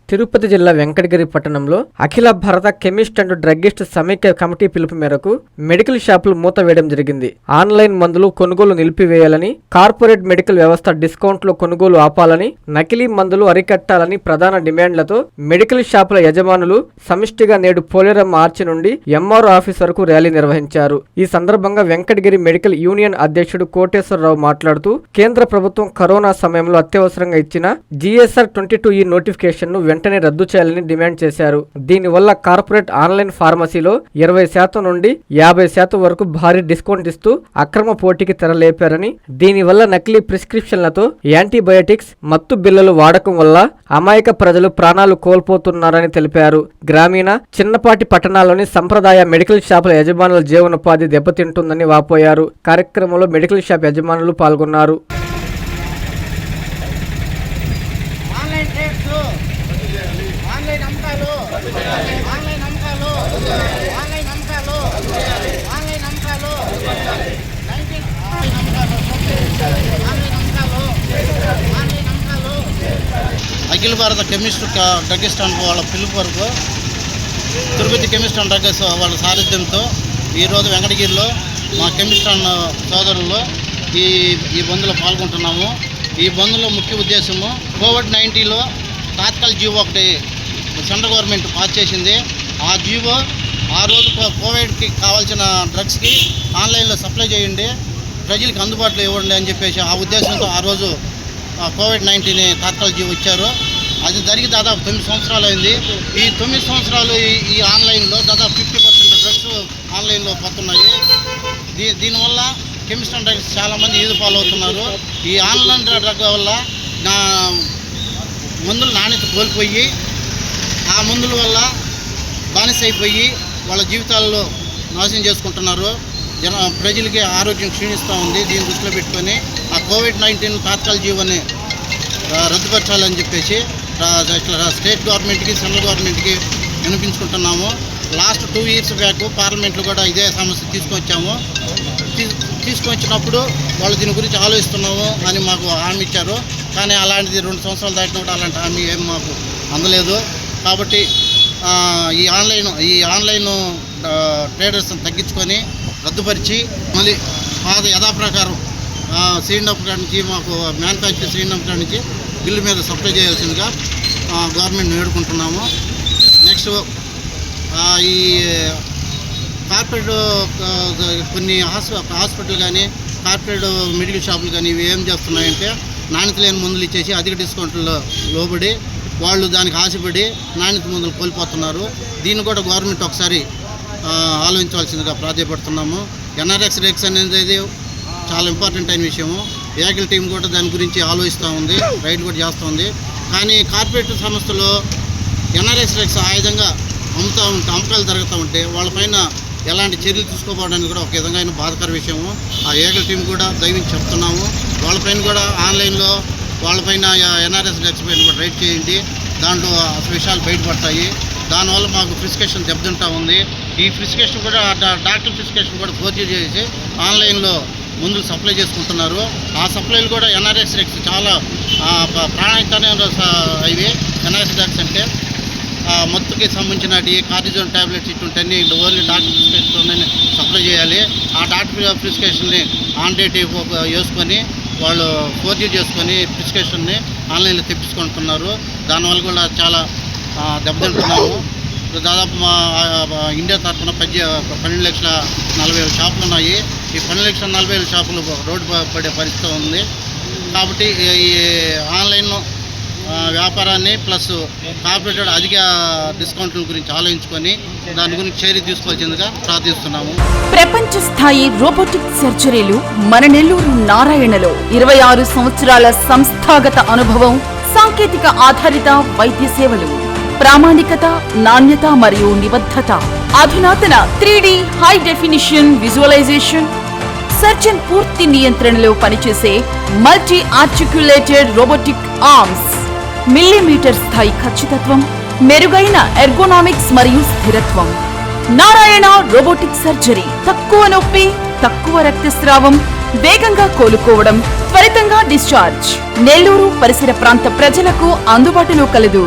తిరుపతి జిల్లా వెంకటగిరి పట్టణంలో అఖిల భారత కెమిస్ట్ అండ్ డ్రగ్గిస్ట్ సమైక్య కమిటీ పిలుపు మేరకు మెడికల్ షాపులు మూతవేయడం జరిగింది. ఆన్లైన్ మందులు కొనుగోలు నిలిపివేయాలని, కార్పొరేట్ మెడికల్ వ్యవస్థ డిస్కౌంట్లో కొనుగోలు ఆపాలని, నకిలీ మందులు అరికట్టాలని ప్రధాన డిమాండ్లతో మెడికల్ షాపుల యజమానులు సమిష్టిగా నేడు పోలేరమ్మ ఆర్చి నుండి ఎంఆర్ఓ ఆఫీస్ వరకు ర్యాలీ నిర్వహించారు. ఈ సందర్భంగా వెంకటగిరి మెడికల్ యూనియన్ అధ్యక్షుడు కోటేశ్వరరావు మాట్లాడుతూ కేంద్ర ప్రభుత్వం కరోనా సమయంలో అత్యవసరంగా ఇచ్చిన జిఎస్ఆర్ 22E నోటిఫికేషన్ ను వెంటనే రద్దు చేయాలని డిమాండ్ చేశారు. దీనివల్ల కార్పొరేట్ ఆన్లైన్ ఫార్మసీలో 20% నుండి 50% వరకు భారీ డిస్కౌంట్ ఇస్తూ అక్రమ పోటీకి తెరలేపారని, దీనివల్ల నకిలీ ప్రిస్క్రిప్షన్లతో యాంటీబయోటిక్స్, మత్తు బిళ్లలు వాడకం వల్ల అమాయక ప్రజలు ప్రాణాలు కోల్పోతున్నారని తెలిపారు. గ్రామీణ, చిన్నపాటి పట్టణాల్లోని సంప్రదాయ మెడికల్ షాపుల యజమానుల జీవనోపాధి దెబ్బతింటుందని వాపోయారు. కార్యక్రమంలో మెడికల్ షాప్ యజమానులు పాల్గొన్నారు. అఖిల భారత కెమిస్ట్ డ్రగ్గిస్ట్ అండ్ వాళ్ళ పిలుపు వరకు తిరుపతి కెమిస్ట్ అండ్ డ్రగ్గిస్ట్ వాళ్ళ సారథ్యంతో ఈరోజు వెంకటగిరిలో మా కెమిస్ట్ అండ్ సోదరుల్లో ఈ బంద్లో పాల్గొంటున్నాము. ఈ బంద్లో ముఖ్య ఉద్దేశము కోవిడ్-19లో తాత్కాలిక జీవో ఒకటి సెంట్రల్ గవర్నమెంట్ పాస్ చేసింది. ఆ జీవో ఆ రోజు కోవిడ్కి కావాల్సిన డ్రగ్స్కి ఆన్లైన్లో సప్లై చేయండి, ప్రజలకు అందుబాటులో ఇవ్వండి అని చెప్పేసి ఆ ఉద్దేశంతో ఆ రోజు కోవిడ్-19 తాత్కాలిక జీవో ఇచ్చారు. అది జరిగి దాదాపు 9 సంవత్సరాలు అయింది. ఈ 9 సంవత్సరాలు ఈ ఆన్లైన్లో దాదాపు 50% డ్రగ్స్ ఆన్లైన్లో పోతున్నాయి. దీనివల్ల కెమిస్ట్ అండ్ డ్రగ్స్ చాలామంది ఈదు పాలవుతున్నారు. ఈ ఆన్లైన్ డ్రగ్ వల్ల మందుల నాణ్యత కోల్పోయి ఆ మందుల వల్ల బానిస అయిపోయి వాళ్ళ జీవితాల్లో నాశనం చేసుకుంటున్నారు. ప్రజలకి ఆరోగ్యం క్షీణిస్తూ ఉంది. దీన్ని దృష్టిలో పెట్టుకొని ఆ కోవిడ్-19 తాత్కాలిక జీవోని రద్దుపరచాలని చెప్పేసి స్టేట్ గవర్నమెంట్కి, సెంట్రల్ గవర్నమెంట్కి వినిపించుకుంటున్నాము. లాస్ట్ 2 years బ్యాక్ పార్లమెంట్లో కూడా ఇదే సమస్య తీసుకొచ్చినప్పుడు వాళ్ళు దీని గురించి ఆలోచిస్తున్నాము అని మాకు హామీ ఇచ్చారు. కానీ అలాంటిది 2 సంవత్సరాలు దాటిన కూడా అలాంటి హామీ ఏం మాకు అందలేదు. కాబట్టి ఈ ఆన్లైన్ ట్రేడర్స్ని తగ్గించుకొని రద్దుపరిచి మళ్ళీ పాత యథాప్రకారం శ్రీరంగం కాడ నుంచి మాకు మ్యానుఫ్యాక్చర్ శ్రీరంగం కాడ నుంచి బిల్లు మీద సప్లై చేయాల్సిందిగా గవర్నమెంట్ వేడుకుంటున్నాము. నెక్స్ట్ ఈ కార్పొరేట్ కొన్ని హాస్పిటల్ కానీ కార్పొరేట్ మెడికల్ షాపులు కానీ ఇవి ఏం చేస్తున్నాయంటే నాణ్యత లేని మందులు ఇచ్చేసి అధిక డిస్కౌంట్లో లోబడి వాళ్ళు దానికి ఆశపడి నాణ్యత మందులు కోల్పోతున్నారు. దీన్ని కూడా గవర్నమెంట్ ఒకసారి ఆలోచించవలసిందిగా ప్రాధాన్యపడుతున్నాము. ఎన్ఆర్ఎక్స్ అనేది చాలా ఇంపార్టెంట్ అయిన విషయము. ఏకల్ టీం కూడా దాని గురించి ఆలోచిస్తూ ఉంది, రైడ్ కూడా చేస్తుంది. కానీ కార్పొరేట్ సంస్థలో ఎన్ఆర్ఎక్స్ ఆ విధంగా అమ్మకాలు జరుగుతూ ఉంటే వాళ్ళపైన ఎలాంటి చర్యలు తీసుకోవడానికి కూడా ఒక విధంగా బాధాకర విషయము. ఆ ఏకల్ టీం కూడా దయవించి చెప్తున్నాము, వాళ్ళపైన కూడా ఆన్లైన్లో వాళ్ళపైన ఎన్ఆర్ఎక్స్ పైన కూడా రైడ్ చేయండి. దాంట్లో విషయాలు బయటపడతాయి. దానివల్ల మాకు ప్రిస్క్రిప్షన్ దెబ్బతింటూ ఉంది. ఈ ప్రిస్క్రిప్షన్ కూడా డాక్టర్ ప్రిస్క్రిప్షన్ కూడా ఫోర్జరీ చేసి ఆన్లైన్లో మందులు సప్లై చేసుకుంటున్నారు. ఆ సప్లైలు కూడా ఎన్ఆర్ఎక్స్ చాలా ప్రాణాంతమైన ఇవి. ఎన్ఆర్ఎక్స్ డ్రగ్స్ అంటే మత్తుకి సంబంధించిన cortisone tablets ఇటుంటన్నీ only doctor ప్రిస్క్రిప్షన్తోనే supply చేయాలి. ఆ డాక్టర్ ప్రిస్క్రిప్షన్ని ఆన్ డేట్ వేసుకొని వాళ్ళు ఫోర్జరీ చేసుకొని ప్రిస్క్రిప్షన్ని ఆన్లైన్లో తెప్పించుకుంటున్నారు. దానివల్ల కూడా చాలా దెబ్బతింటున్నాము. దాదాపు మా ఇండియా తరఫున 12,40,000 షాపులు ఉన్నాయి. ఈ 12,40,000 షాపులు రోడ్డు పడే పరిస్థితి ఉంది. కాబట్టి ఈ ఆన్లైన్ వ్యాపారాన్ని ప్లస్ కార్పొరేట్ అధిక డిస్కౌంట్ల గురించి ఆలోచించుకొని దాని గురించి చర్య తీసుకోవాల్సిందిగా ప్రార్థిస్తున్నాము. ప్రపంచ స్థాయి రోబోటిక్ సర్జరీలు మన నెల్లూరు నారాయణలో 26 సంవత్సరాల సంస్థాగత అనుభవం, సాంకేతిక ఆధారిత వైద్య సేవలు, ప్రామాణికత, నాణ్యత మరియు నిబద్ధత, అధునాతన 3D high definition visualisation, surgeon పూర్తి నియంత్రణలో పనిచేసే multi articulated robotic arms, millimetre స్థాయి ఖచ్చితత్వం, మెరుగైన ఎర్గోనామిక్స్ మరియు స్థిరత్వం. Narayana robotic surgery. తక్కువ నొప్పి, తక్కువ రక్తస్రావం, వేగంగా కోలుకోవడం, త్వరితంగా డిశ్చార్జ్. నెల్లూరు పరిసర ప్రాంత ప్రజలకు అందుబాటులో కలదు.